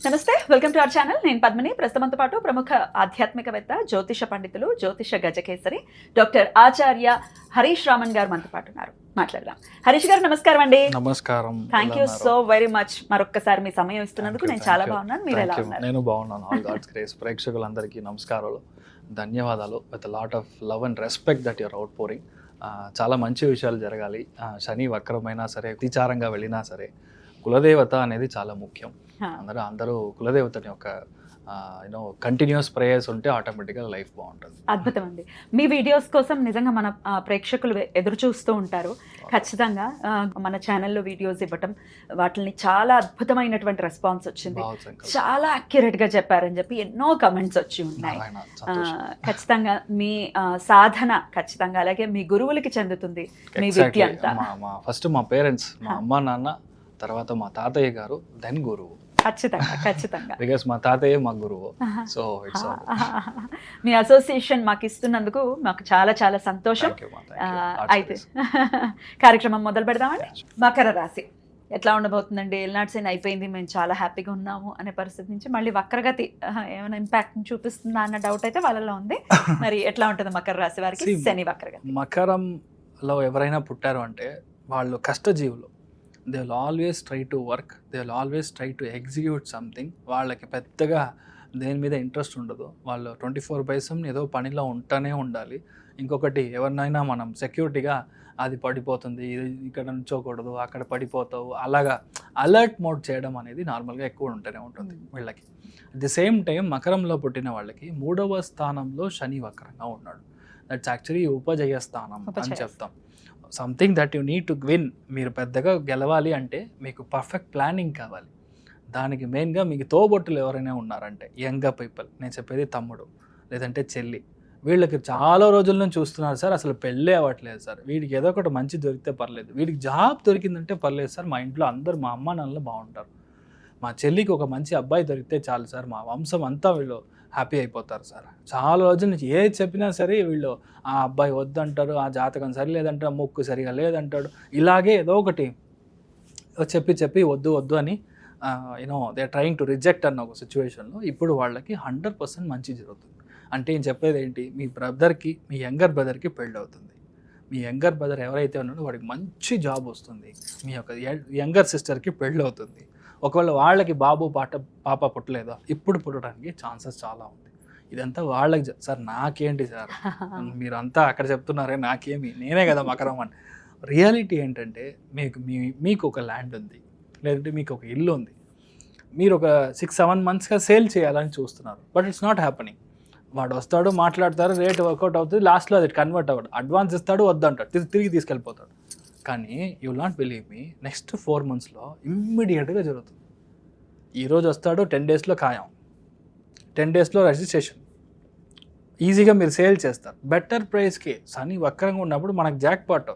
నమస్తే, welcome to our channel. నేను పద్మిని. ప్రస్తుతంతో పాటు ప్రముఖ ఆధ్యాత్మికవేత్త, జ్యోతిష పండితులు, జ్యోతిష గజకేసరి డాక్టర్ ఆచార్య హరీష్ రామన్ గారు మనతో పాటు ఉన్నారు. మాట్లాడదాం. హరీష్ గారు నమస్కారం అండి. నమస్కారం. Thank you so very much. మరొక్కసారి మీ సమయం ఇస్తున్నందుకు నేను చాలా బాగున్నాను. మీరు ఎలా ఉన్నారు? నేను బాగున్నాను. All God's grace. ప్రేక్షకులందరికీ నమస్కారాలు, ధన్యవాదాలు. With lot of love and respect that your outpouring. చాలా మంచి విషయాలు జరగాలి. శని వక్రమైనా సరే, అతిచారంగా వెళ్ళినా సరే, కులదేవత అనేది చాలా ముఖ్యం. అందరూ కులదేవతని ఒక కంటిన్యూస్ ప్రేయర్స్ ఉంటే ఆటోమేటిక్గా లైఫ్ బాగుంటుంది. అద్భుతం అండి. మీ వీడియోస్ కోసం నిజంగా మన ప్రేక్షకులు ఎదురు చూస్తూ ఉంటారు. ఖచ్చితంగా మన ఛానల్లో వీడియోస్ ఇవ్వటం, వాటిని చాలా అద్భుతమైనటువంటి రెస్పాన్స్ వచ్చింది. చాలా అక్యురేట్ గా చెప్పారని చెప్పి ఎన్నో కమెంట్స్ వచ్చి ఉన్నాయి. ఖచ్చితంగా మీ సాధన ఖచ్చితంగా అలాగే మీ గురువులకి చెందుతుంది మీ విద్య అంతా. ఫస్ట్ మా పేరెంట్స్, మా అమ్మ నాన్న, తర్వాత మా తాతయ్య గారు, దెన్ గురువు. ఖచ్చితంగా బికాస్ మా తాతయ్య మా గురువు. సో ఇట్స్ మీ అసోసియేషన్ మాకు ఇస్తున్నందుకు మాకు చాలా చాలా సంతోషం. అయితే కార్యక్రమం మొదలు పెడదామండి. మకర రాశి ఎట్లా ఉండబోతుందండి? ఏలినాటి శని అయిపోయింది, మేము చాలా హ్యాపీగా ఉన్నాము అనే పరిస్థితి నుంచి మళ్ళీ వక్రగతి ఏమైనా ఇంపాక్ట్ చూపిస్తుందా అన్న డౌట్ అయితే వాళ్ళలో ఉంది. మరి ఎట్లా ఉంటుంది మకర రాశి వారికి శని వక్రగతి? మకరంలో ఎవరైనా పుట్టారు అంటే వాళ్ళు కష్టజీవులు. They will always try to work, they will always try to execute something. వాళ్ళకి పెద్దగా దేని మీద ఇంట్రెస్ట్ ఉండదు. వాళ్ళు 24/7 ఏదో పనిలో ఉంటూనే ఉండాలి. ఇంకొకటి, ఎవరినైనా మనం సెక్యూరిటీగా అది పడిపోతుంది, ఇది ఇక్కడ నుంచోకూడదు, అక్కడ పడిపోతావు, అలాగా అలర్ట్ మోడ్ చేయడం అనేది నార్మల్గా ఎక్కువ ఉంటూనే ఉంటుంది వీళ్ళకి. అట్ ది సేమ్ టైం మకరంలో పుట్టిన వాళ్ళకి 3వ స్థానంలో శని వక్రంగా ఉన్నాడు. దట్స్ యాక్చువల్లీ ఉపజయ స్థానం అని చెప్తాం. Something that you need to win. మీరు పెద్దగా గెలవాలి అంటే మీకు పర్ఫెక్ట్ ప్లానింగ్ కావాలి. దానికి మెయిన్గా మీకు తోబొట్టులు ఎవరైనా ఉన్నారంటే, యంగ్ పీపుల్, నేను చెప్పేది తమ్ముడు లేదంటే చెల్లి, వీళ్ళకి చాలా రోజుల నుంచి చూస్తున్నారు సార్, అసలు పెళ్ళే అవ్వట్లేదు సార్, వీడికి ఏదో ఒకటి మంచి దొరికితే పర్లేదు, వీడికి జాబ్ దొరికిందంటే పర్లేదు సార్, మా ఇంట్లో అందరూ, మా అమ్మ నాన్నలు బాగుంటారు, మా చెల్లికి ఒక మంచి అబ్బాయి దొరికితే చాలు సార్, మా వంశం అంతా వీళ్ళు హ్యాపీ అయిపోతారు సార్. చాలా రోజుల నుంచి ఏది చెప్పినా సరే వీళ్ళు ఆ అబ్బాయి వద్దంటారు, ఆ జాతకం సరి లేదంటారు, మొక్కు సరిగా లేదంటాడు, ఇలాగే ఏదో ఒకటి చెప్పి వద్దు అని దే ట్రయింగ్ టు రిజెక్ట్ అన్న ఒక సిచ్యువేషన్లో ఇప్పుడు వాళ్ళకి 100% మంచి జరుగుతుంది. అంటే నేను చెప్పేది ఏంటి, మీ బ్రదర్కి, మీ యంగర్ బ్రదర్కి పెళ్ళి అవుతుంది. మీ యంగర్ బ్రదర్ ఎవరైతే ఉన్నాడో వాడికి మంచి జాబ్ వస్తుంది. మీ యొక్క యంగర్ సిస్టర్కి పెళ్ళి అవుతుంది. ఒకవేళ వాళ్ళకి పాప పుట్టలేదో ఇప్పుడు పుట్టడానికి ఛాన్సెస్ చాలా ఉంది. ఇదంతా వాళ్ళకి సార్, నాకేంటి సార్, మీరంతా అక్కడ చెప్తున్నారే, నాకేమి, నేనే కదా మకరం అని. రియాలిటీ ఏంటంటే మీకు ఒక ల్యాండ్ ఉంది, లేదంటే మీకు ఒక ఇల్లు ఉంది, మీరు ఒక 6-7 monthsగా సేల్ చేయాలని చూస్తున్నారు, బట్ ఇట్స్ నాట్ హ్యాపెనింగ్. వాడు వస్తాడు, మాట్లాడతారు, రేట్ వర్కౌట్ అవుతుంది, లాస్ట్లో అది కన్వర్ట్ అవ్వడు, అడ్వాన్స్ ఇస్తాడు, వద్దంటాడు, తిరిగి తీసుకెళ్ళిపోతాడు. కానీ you will not believe me, next 4 monthsలో ఇమ్మీడియట్గా జరుగుతుంది. ఈరోజు వస్తాడు, 10 daysలో ఖాయం, 10 daysలో రిజిస్ట్రేషన్, ఈజీగా మీరు సేల్ చేస్తారు బెటర్ ప్రైస్కి. శని వక్రంగా ఉన్నప్పుడు మనకు జాక్ పాట్.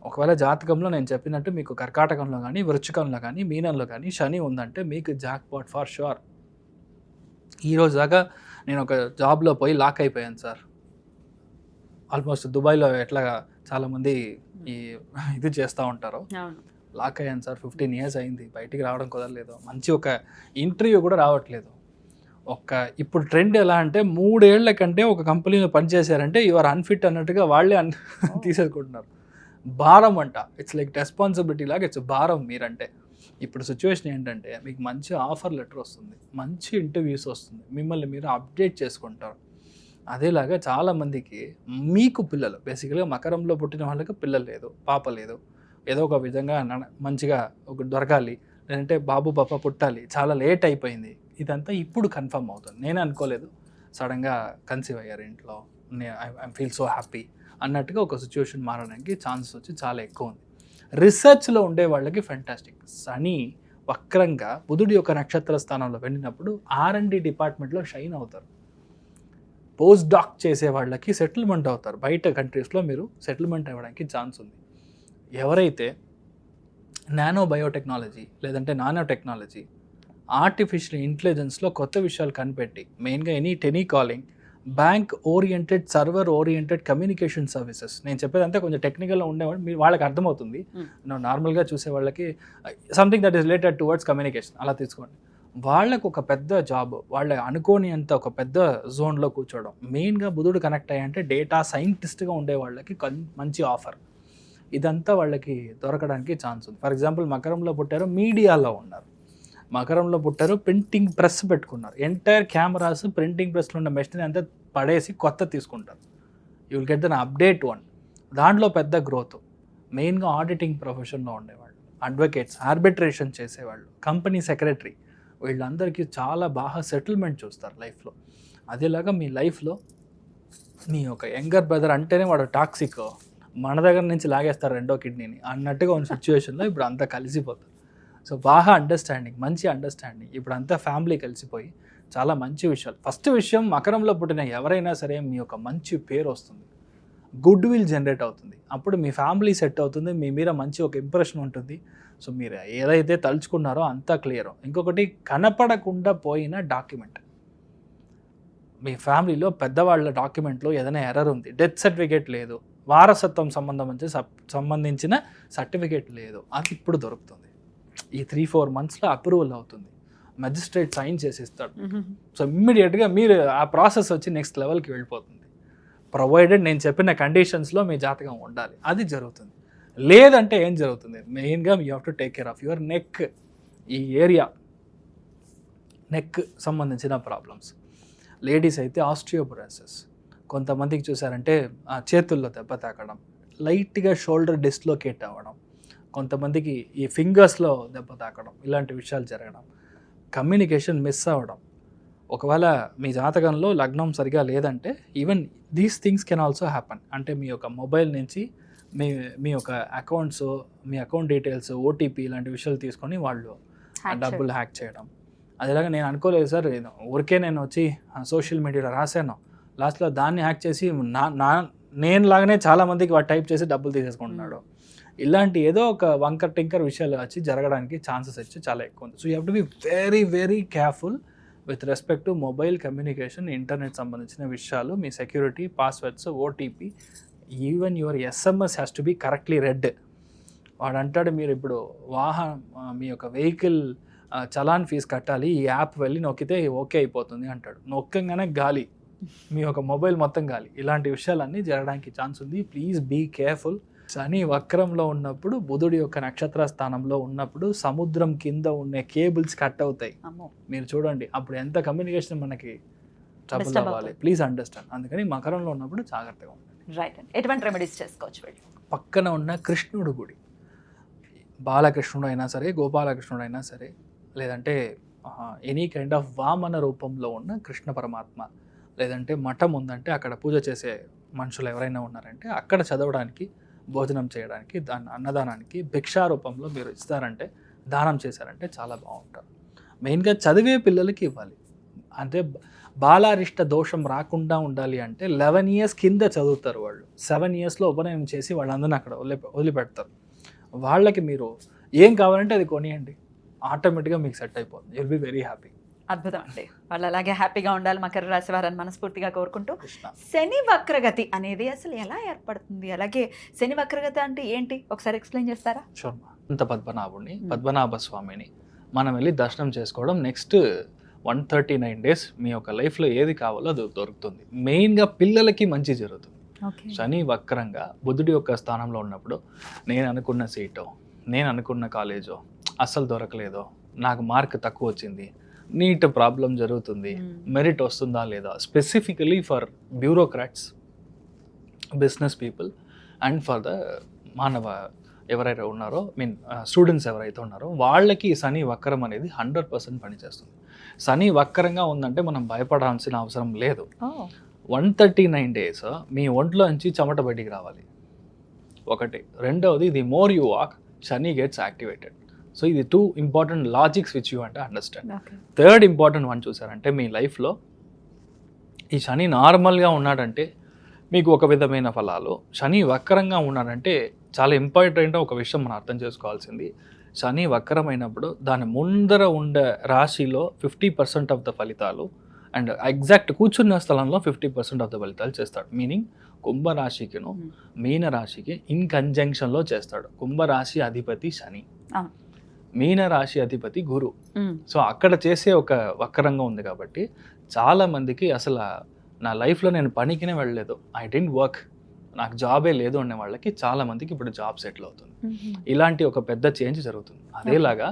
ఒకవేళ జాతకంలో నేను చెప్పినట్టు మీకు కర్కాటకంలో కానీ, వృశ్చికంలో కానీ, మీనంలో కానీ శని ఉందంటే మీకు జాక్ పాట్ ఫర్ షూర్. ఈరోజు దాకా నేను ఒక జాబ్లో పోయి లాక్ అయిపోయాను సార్. ఆల్మోస్ట్ దుబాయ్లో ఎట్లా చాలామంది ఇది చేస్తూ ఉంటారు, లాక్ అయ్యాను సార్. 15 years అయింది, బయటికి రావడం కుదరలేదు, మంచి ఒక ఇంటర్వ్యూ కూడా రావట్లేదు. ఇప్పుడు ట్రెండ్ ఎలా అంటే 3 ఏళ్ల కంటే ఒక కంపెనీలో పనిచేశారంటే యువర్ అన్ఫిట్ అన్నట్టుగా వాళ్ళే తీసేసుకుంటున్నారు. భారం అంట, ఇట్స్ లైక్ రెస్పాన్సిబిలిటీ లాగా, ఇట్స్ భారం మీరంటే. ఇప్పుడు సిచ్యువేషన్ ఏంటంటే మీకు మంచి ఆఫర్ లెటర్ వస్తుంది, మంచి ఇంటర్వ్యూస్ వస్తుంది, మిమ్మల్ని మీరు అప్డేట్ చేసుకుంటారు. అదేలాగా చాలామందికి మీకు పిల్లలు, బేసికల్గా మకరంలో పుట్టిన వాళ్ళకి పిల్లలు లేదు, పాప లేదు, ఏదో ఒక విధంగా మంచిగా ఒక దొరకాలి, లేదంటే బాబు పాప పుట్టాలి, చాలా లేట్ అయిపోయింది. ఇదంతా ఇప్పుడు కన్ఫర్మ్ అవుతుంది. నేను అనుకోలేదు, సడన్గా కన్సీవ్ అయ్యారు ఇంట్లో, ఐ ఫీల్ సో హ్యాపీ అన్నట్టుగా ఒక సిచ్యువేషన్ మారడానికి ఛాన్సెస్ వచ్చి చాలా ఎక్కువ ఉంది. రీసెర్చ్లో ఉండే వాళ్ళకి ఫెంటాస్టిక్. శని వక్రంగా బుధుడి యొక్క నక్షత్ర స్థానంలో వెళ్ళినప్పుడు R&D డిపార్ట్మెంట్లో షైన్ అవుతారు. పోస్ట్ డాక్ చేసే వాళ్ళకి సెటిల్మెంట్ అవుతారు. బయట కంట్రీస్లో మీరు సెటిల్మెంట్ అవ్వడానికి ఛాన్స్ ఉంది. ఎవరైతే నానో బయోటెక్నాలజీ లేదంటే నానో టెక్నాలజీ, ఆర్టిఫిషియల్ ఇంటెలిజెన్స్లో కొత్త విషయాలు కనిపెట్టి, మెయిన్గా telecalling, bank oriented, server oriented communication services, నేను చెప్పేదంతా కొంచెం టెక్నికల్గా ఉండేవాడు, మీరు వాళ్ళకి అర్థమవుతుంది. నార్మల్గా చూసే వాళ్ళకి something that is related towards communication అలా తీసుకోండి. వాళ్ళకు ఒక పెద్ద జాబ్, వాళ్ళ అనుకోని అంత ఒక పెద్ద జోన్లో కూర్చోవడం. మెయిన్గా బుధుడు కనెక్ట్ అయ్యంటే డేటా సైంటిస్ట్గా ఉండే వాళ్ళకి మంచి ఆఫర్. ఇదంతా వాళ్ళకి దొరకడానికి ఛాన్స్ ఉంది. ఫర్ ఎగ్జాంపుల్ మకరంలో పుట్టారు, మీడియాలో ఉన్నారు. మకరంలో పుట్టారు, ప్రింటింగ్ ప్రెస్ పెట్టుకున్నారు. ఎంటైర్ కెమెరాస్ ప్రింటింగ్ ప్రెస్లో ఉన్న మెషిన్ అంతా పడేసి కొత్త తీసుకుంటారు. You will get then update one. దాంట్లో పెద్ద గ్రోత్. మెయిన్గా ఆడిటింగ్ ప్రొఫెషన్లో ఉండేవాళ్ళు, అడ్వకేట్స్, ఆర్బిట్రేషన్ చేసేవాళ్ళు, కంపెనీ సెక్రటరీ, వీళ్ళందరికీ చాలా బాగా సెటిల్మెంట్ చూస్తారు లైఫ్లో. అదేలాగా మీ లైఫ్లో మీ ఒక యంగర్ బ్రదర్ అంటేనే వాడు టాక్సిక్, మన దగ్గర నుంచి లాగేస్తారు రెండో కిడ్నీని అన్నట్టుగా ఉన్న సిచ్యువేషన్లో ఇప్పుడు అంతా కలిసిపోతారు. సో బాగా అండర్స్టాండింగ్, మంచి అండర్స్టాండింగ్. ఇప్పుడు అంతా ఫ్యామిలీ కలిసిపోయి చాలా మంచి విషయాలు. ఫస్ట్ విషయం, మకరంలో పుట్టిన ఎవరైనా సరే మీ యొక్క మంచి పేరు వస్తుంది, గుడ్ విల్ జనరేట్ అవుతుంది. అప్పుడు మీ ఫ్యామిలీ సెట్ అవుతుంది, మీ మీద మంచి ఒక ఇంప్రెషన్ ఉంటుంది. సో మీరు ఏదైతే తలుచుకున్నారో అంతా క్లియర్. ఇంకొకటి, కనపడకుండా పోయిన డాక్యుమెంట్. మీ ఫ్యామిలీలో పెద్దవాళ్ళ డాక్యుమెంట్లో ఏదైనా ఎర్రర్ ఉంది, డెత్ సర్టిఫికేట్ లేదు, వారసత్వం సంబంధించిన సర్టిఫికేట్ లేదు, అది ఇప్పుడు దొరుకుతుంది. ఈ 3-4 monthsలో అప్రూవల్ అవుతుంది, మెజిస్ట్రేట్ సైన్ చేసిస్తాడు. సో ఇమ్మీడియట్గా మీరు ఆ ప్రాసెస్ వచ్చి నెక్స్ట్ లెవెల్కి వెళ్ళిపోతుంది. ప్రొవైడెడ్ నేను చెప్పిన కండిషన్స్లో మీ జాతకం ఉండాలి, అది జరుగుతుంది. లేదంటే ఏం జరుగుతుంది, మెయిన్గా you have to take care of your neck. ఈ ఏరియా నెక్ సంబంధించిన ప్రాబ్లమ్స్. లేడీస్ అయితే ఆస్టియోపొరోసిస్, కొంతమందికి చూసారంటే చేతుల్లో దెబ్బ తాకడం, లైట్గా షోల్డర్ డిస్లోకేట్ అవ్వడం, కొంతమందికి ఈ ఫింగర్స్లో దెబ్బ తాకడం, ఇలాంటి విషయాలు జరగడం, కమ్యూనికేషన్ మిస్ అవ్వడం. ఒకవేళ మీ జాతకంలో లగ్నం సరిగా లేదంటే even these things can also happen. అంటే మీ యొక్క మొబైల్ నుంచి మీ యొక్క అకౌంట్స్, మీ అకౌంట్ డీటెయిల్స్, ఓటీపీ ఇలాంటి విషయాలు తీసుకొని వాళ్ళు డబ్బులు హ్యాక్ చేయడం. అదేలాగా నేను అనుకోలేదు సార్, ఊరికే నేను వచ్చి సోషల్ మీడియాలో రాశాను, లాస్ట్లో దాన్ని హ్యాక్ చేసి నేను లాగానే చాలామందికి వాడు టైప్ చేసి డబ్బులు తీసేసుకుంటున్నాడు. ఇలాంటి ఏదో ఒక వంకర్ టింకర్ విషయాలు వచ్చి జరగడానికి ఛాన్సెస్ వచ్చి చాలా ఎక్కువ ఉంది. So you have to be very very careful with respect to mobile communication, internet సంబంధించిన విషయాలు, మీ security, passwords, OTP, even your SMS has to be correctly read. వాడు అంటాడు, మీరు ఇప్పుడు మీ యొక్క వెహికల్ చలాన్ ఫీజు కట్టాలి, ఈ యాప్ వెళ్ళి నొక్కితే ఓకే అయిపోతుంది అంటాడు. నొక్కగానే గాలి, మీ యొక్క మొబైల్ మొత్తం గాలి. ఇలాంటి విషయాలన్నీ జరగడానికి ఛాన్స్ ఉంది. Please be careful. శని వక్రంలో ఉన్నప్పుడు, బుధుడి యొక్క నక్షత్ర స్థానంలో ఉన్నప్పుడు సముద్రం కింద ఉన్న కేబుల్స్ కట్ అవుతాయి. మీరు చూడండి అప్పుడు ఎంత కమ్యూనికేషన్ మనకి ట్రబుల్ అవ్వాలి. Please understand. అందుకని మకరంలో ఉన్నప్పుడు జాగ్రత్తగా ఉండండి. రైట్. ఎటువంటి రెమెడీస్ చేసుకోవచ్చు? పక్కన ఉన్న కృష్ణుడు గుడి, బాలకృష్ణుడు అయినా సరే, గోపాలకృష్ణుడు అయినా సరే, లేదంటే ఎనీ కైండ్ ఆఫ్ వామన రూపంలో ఉన్న కృష్ణ పరమాత్మ, లేదంటే మఠం ఉందంటే అక్కడ పూజ చేసే మనుషులు ఎవరైనా ఉన్నారంటే అక్కడ చదవడానికి, భోజనం చేయడానికి, దాన్ని అన్నదానానికి భిక్షారూపంలో మీరు ఇస్తారంటే, దానం చేశారంటే చాలా బాగుంటారు. మెయిన్గా చదివే పిల్లలకి ఇవ్వాలి. అంటే బాలారిష్ట దోషం రాకుండా ఉండాలి అంటే 11 years కింద చదువుతారు వాళ్ళు. 7 yearsలో ఉపనయనం చేసి వాళ్ళందరినీ అక్కడ వదిలిపెడతారు. వాళ్ళకి మీరు ఏం కావాలంటే అది కొనియండి, ఆటోమేటిక్గా మీకు సెట్ అయిపోతుంది. You will be very happy. అద్భుతం అండి. వాళ్ళు అలాగే హ్యాపీగా ఉండాలి మకర రాశి వారని మనస్ఫూర్తిగా కోరుకుంటూ, శని వక్రగతి అనేది అసలు ఎలా ఏర్పడుతుంది, అలాగే శని వక్రగతి అంటే ఏంటి ఒకసారి ఎక్స్ప్లెయిన్ చేస్తారా? షూర్మా. అంత పద్మనాభుడిని, పద్మనాభ స్వామిని మనం వెళ్ళి దర్శనం చేసుకోవడం. నెక్స్ట్ 139 days మీ యొక్క లైఫ్లో ఏది కావాలో అది దొరుకుతుంది. మెయిన్గా పిల్లలకి మంచి జరుగుతుంది. శని వక్రంగా బుధుడి యొక్క స్థానంలో ఉన్నప్పుడు నేను అనుకున్న సీటో, నేను అనుకున్న కాలేజో అస్సలు దొరకలేదో, నాకు మార్క్ తక్కువ వచ్చింది, నీట్ ప్రాబ్లం జరుగుతుంది, మెరిట్ వస్తుందా లేదా, specifically for bureaucrats, business people and for the మానవ ఎవరైతే ఉన్నారో, స్టూడెంట్స్ ఎవరైతే ఉన్నారో వాళ్ళకి శని వక్రం అనేది 100% పనిచేస్తుంది. శని వక్రంగా ఉందంటే మనం భయపడాల్సిన అవసరం లేదు. 139 days మీ ఒంట్లో నుంచి చెమట బయటికి రావాలి ఒకటి. రెండవది, the more you walk, Shani gets activated. So ఇది 2 important లాజిక్స్ విచ్ యూ అంటే అండర్స్టాండ్. థర్డ్ ఇంపార్టెంట్ వన్ చూసారంటే, మీ లైఫ్లో ఈ శని నార్మల్గా ఉన్నాడంటే మీకు ఒక విధమైన ఫలాలు, శని వక్రంగా ఉన్నాడంటే చాలా ఇంపార్టెంట్ ఒక విషయం మనం అర్థం చేసుకోవాల్సింది. శని వక్రమైనప్పుడు దాని ముందర ఉండే రాశిలో 50% ఆఫ్ ద ఫలితాలు అండ్ ఎగ్జాక్ట్ కూర్చున్న స్థలంలో 50% ఆఫ్ ద ఫలితాలు చేస్తాడు. మీనింగ్ కుంభరాశికిను మీనరాశికి ఇన్ కంజంక్షన్లో చేస్తాడు. కుంభరాశి అధిపతి శని, మీన రాశి అధిపతి గురు. మ్మ్. సో అక్కడ చేసే ఒక వక్రంగా ఉంది కాబట్టి చాలా మందికి అసలు నా లైఫ్లో నేను పనికినే వెళ్ళలేదు, ఐ డెంట్ వర్క్, నాకు జాబే లేదు అనే వాళ్ళకి చాలా మందికి ఇప్పుడు జాబ్ సెటిల్ అవుతుంది. మ్మ్. ఇలాంటి ఒక పెద్ద చేంజ్ జరుగుతుంది. అదేలాగా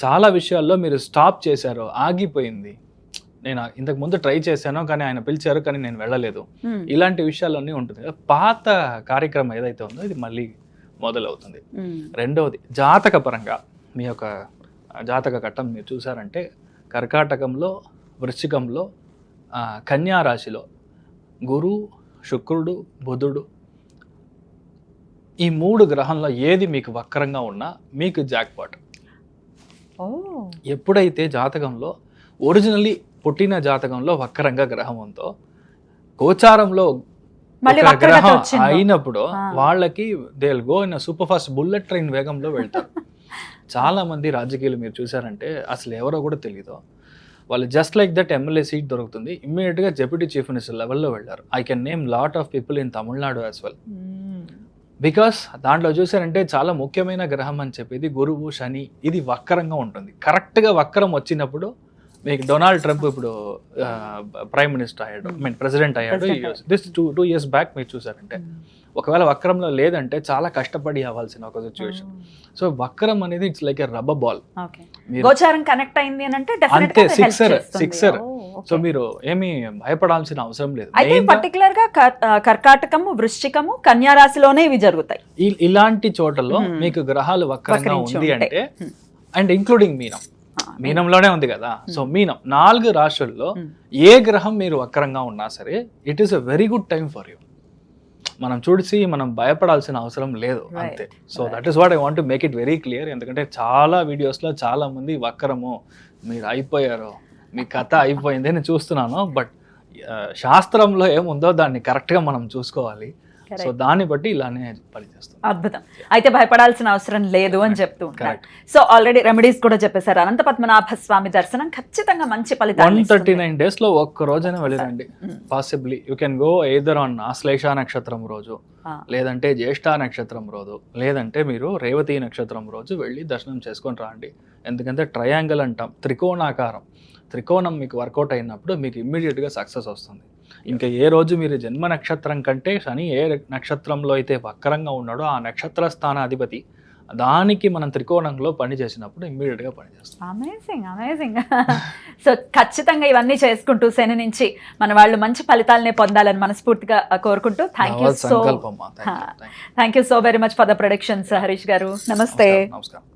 చాలా విషయాల్లో మీరు స్టాప్ చేశారు, ఆగిపోయింది, నేను ఇంతకు ముందు ట్రై చేశాను కానీ ఆయన పిలిచారు కానీ నేను వెళ్ళలేదు, మ్మ్. ఇలాంటి విషయాలన్నీ ఉంటుంది కదా. పాత కార్యక్రమం ఏదైతే ఉందో ఇది మళ్ళీ మొదలవుతుంది. మ్మ్. రెండవది జాతక పరంగా మీ యొక్క జాతక ఘట్టం మీరు చూసారంటే కర్కాటకంలో, వృశ్చికంలో, కన్యా రాశిలో గురు, శుక్రుడు, బుధుడు, ఈ 3 గ్రహంలో ఏది మీకు వక్రంగా ఉన్నా మీకు జాక్పాట్. ఓ. ఎప్పుడైతే జాతకంలో ఒరిజినల్లీ పుట్టిన జాతకంలో వక్రంగా గ్రహం ఉందో గోచారంలో మళ్ళీ ఒక వక్రగతి గ్రహం వచ్చిందో. అయినప్పుడు ఆ. వాళ్ళకి they will go in super fast bullet train వేగంలో వెళ్తారు. చాలా మంది రాజకీయాలు మీరు చూసారంటే అసలు ఎవరో కూడా తెలియదు, వాళ్ళు just like that MLA seat దొరుకుతుంది, ఇమ్మీడియట్గా డెప్యూటీ చీఫ్ మినిస్టర్ లెవెల్లో వెళ్ళారు. I can name lot of people in Tamil Nadu as well. Hmm. Because దాంట్లో చూసారంటే చాలా ముఖ్యమైన గ్రహం అని చెప్పేది గురువు, శని, ఇది వక్రంగా ఉంటుంది. కరెక్ట్గా వక్రం వచ్చినప్పుడు మీకు డొనాల్డ్ ట్రంప్ ఇప్పుడు ప్రైమ్ మినిస్టర్ అయ్యాడు, ఐ మీన్ ప్రెసిడెంట్ అయ్యాడు. దిస్ 2 years బ్యాక్ మీరు చూసారంటే ఒకవేళ వక్రంలో లేదంటే చాలా కష్టపడి అవ్వాల్సిన ఒక సిచ్యువేషన్. సో వక్రం అనేది it's like a rubber ball. Okay. గోచారం కనెక్ట్ అయింది అని అంటే డెఫినెట్ అంతే, గా help సిక్సర్ చేస్తుంది. సిక్సర్. ఓ, ఓకే. సో మీరు ఏమీ భయపడాల్సిన అవసరం లేదు. అయితే Main గా పర్టికులర్ గా కర్కాటకము, వృశ్చికము, కన్యా రాశిలోనే ఇవి జరుగుతాయి. ఇలాంటి చోటలో మీకు గ్రహాలు వక్రంగా వక్రించి ఉంది ఉంటే. అంటే, అండ్ ఇంక్లూడింగ్ మీనం, మీనంలోనే ఉంది కదా. సో మీనం 4 రాశుల్లో ఏ గ్రహం మీరు వక్రంగా ఉన్నా సరే it is a very good time for you. మనం చూసి మనం భయపడాల్సిన అవసరం లేదు, అంతే. So that is what I want to make it very clear. ఎందుకంటే చాలా వీడియోస్లో చాలా మంది వక్రము, మీరు అయిపోయారు, మీ కథ అయిపోయింది అని చూస్తున్నాను. బట్ శాస్త్రంలో ఏముందో దాన్ని కరెక్ట్గా మనం చూసుకోవాలి. సో దాన్ని బట్టి ఇలానే పనిచేస్తాం. అద్భుతం. అయితే భయపడాల్సిన అవసరం లేదు అని చెప్తూ ఉంటారు. Correct. సో ఆల్రెడీ రెమెడీస్ కూడా చెప్పేశారు. అనంత పద్మనాభ స్వామి దర్శనం ఖచ్చితంగా మంచి ఫలితాలు 139 days లో ఒక్క రోజైనా వెళ్ళిరండి. Possibly you can go either on Ashlesha నక్షత్రం రోజు, లేదంటే జ్యేష్ఠ నక్షత్రం రోజు, లేదంటే మీరు రేవతి నక్షత్రం రోజు వెళ్ళి దర్శనం చేసుకొని రాండి. ఎందుకంటే ట్రయాంగిల్ అంటాం, త్రికోణాకారం, త్రికోణం మీకు వర్కౌట్ అయినప్పుడు మీకు ఇమ్మీడియట్గా సక్సెస్ వస్తుంది. ఇంకా ఏ రోజు మీరు జన్మ నక్షత్రం కంటే శని ఏ నక్షత్రంలో అయితే వక్రంగా ఉన్నాడో ఆ నక్షత్ర స్థానాధిపతి దానికి మనం త్రికోణంలో పని చేసినప్పుడు ఇమ్మీడియట్గా పనిచేస్తాం. Amazing, amazing. సో ఖచ్చితంగా ఇవన్నీ చేసుకుంటూ శని నుంచి మన వాళ్ళు మంచి ఫలితాలనే పొందాలని మనస్ఫూర్తిగా కోరుకుంటూ thank you so very much for the productions Harish గారు. నమస్తే. నమస్కారం.